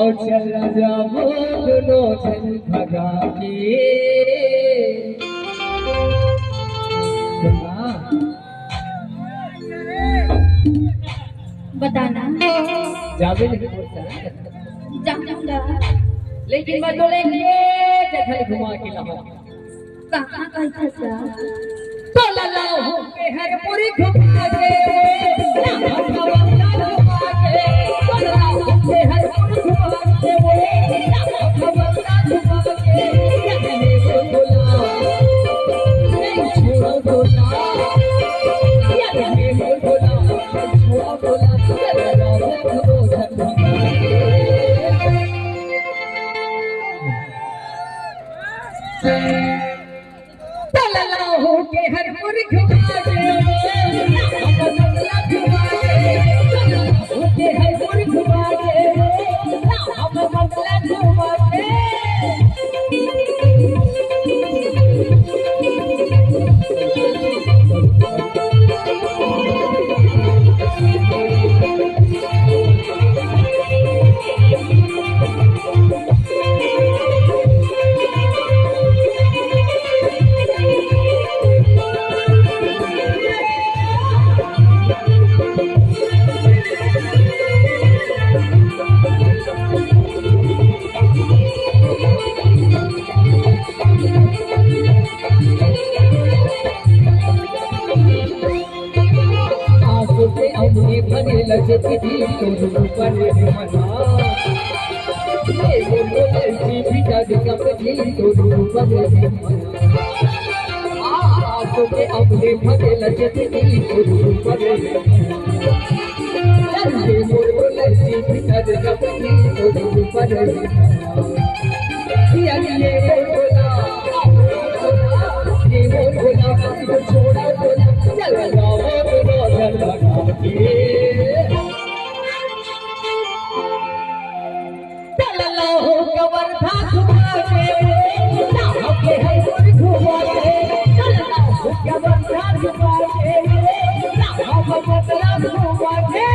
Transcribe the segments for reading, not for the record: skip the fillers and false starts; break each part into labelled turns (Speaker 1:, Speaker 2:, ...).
Speaker 1: और चल जाओ दोनों चल भगा के
Speaker 2: बताना
Speaker 1: जावे नहीं
Speaker 2: जाऊंगा
Speaker 1: लेकिन मैं तो लेंगे जखल घुमा के लाऊं
Speaker 2: कहाँ कैसा सा
Speaker 1: तो लाऊं के हर पूरी घुमा के घुमा के तो लाऊं के हर पूरी घुमा के घुमा के जगने को बोला नहीं छोड़ो बोला जगने को बोला छोड़ो बोला चला जाओ घुमो धर्म हो के हर पुर घुमा के हो के हर पुर घुमा के हम मंगला घुमा के लजती तो ऊपर मना ये बोले जी भी जग कपड़ी तो ऊपर मना तो के अपने भगे लजती तो ऊपर ये बोले जी भी जग कपड़ी तो ऊपर ये बोला तो छोड़ा बोला चल जाओ दोनों जन भगा के कवर्धा घुमा के के है पुर घुमा के कवर्धा घुमा के हम बदला घुमा के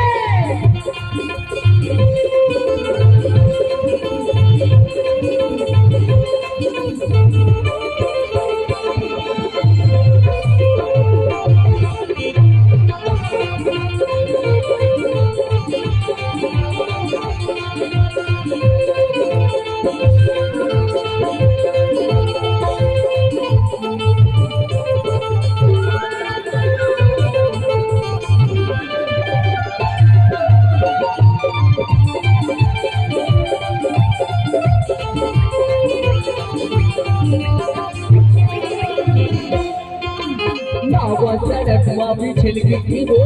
Speaker 1: सड़क माफी छिलकी थी वो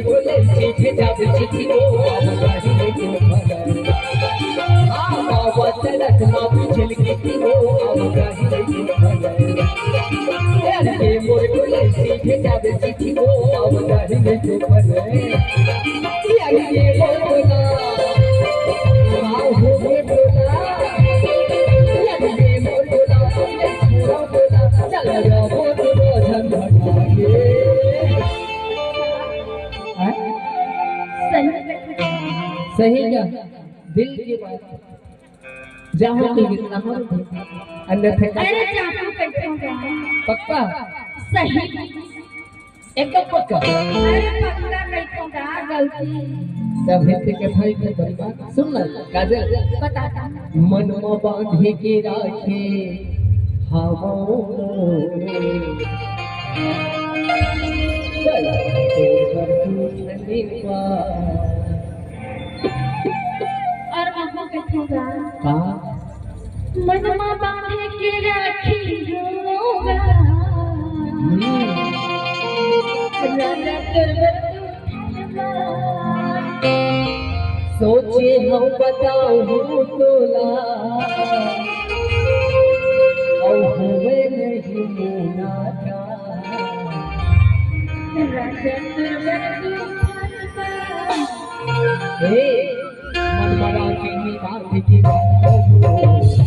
Speaker 1: बोले सीधे जावे थी वो सड़क माफी छिलकी थी वो बोले सीधे जावे थी वो सही क्या दिल की बात जहाँ की कितना हो अन्यथा
Speaker 2: अरे चाकू कटूंगा
Speaker 1: पक्का
Speaker 2: सही
Speaker 1: एकदम पक्का
Speaker 2: अरे पक्का कटूंगा गलती
Speaker 1: तब हित के भाई के परिवार सुन ना काजल
Speaker 2: बताता
Speaker 1: मन में बांधे के राखे हवाओं
Speaker 2: और वहाँ कटूंगा
Speaker 1: हाँ
Speaker 2: मन में बांधे के राखी होगा राजा करवर
Speaker 1: सोचे हम बताऊं तोला और हुए नहीं मुना का
Speaker 2: राजा करवर
Speaker 1: मन बड़ा के बात की बात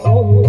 Speaker 1: Oh,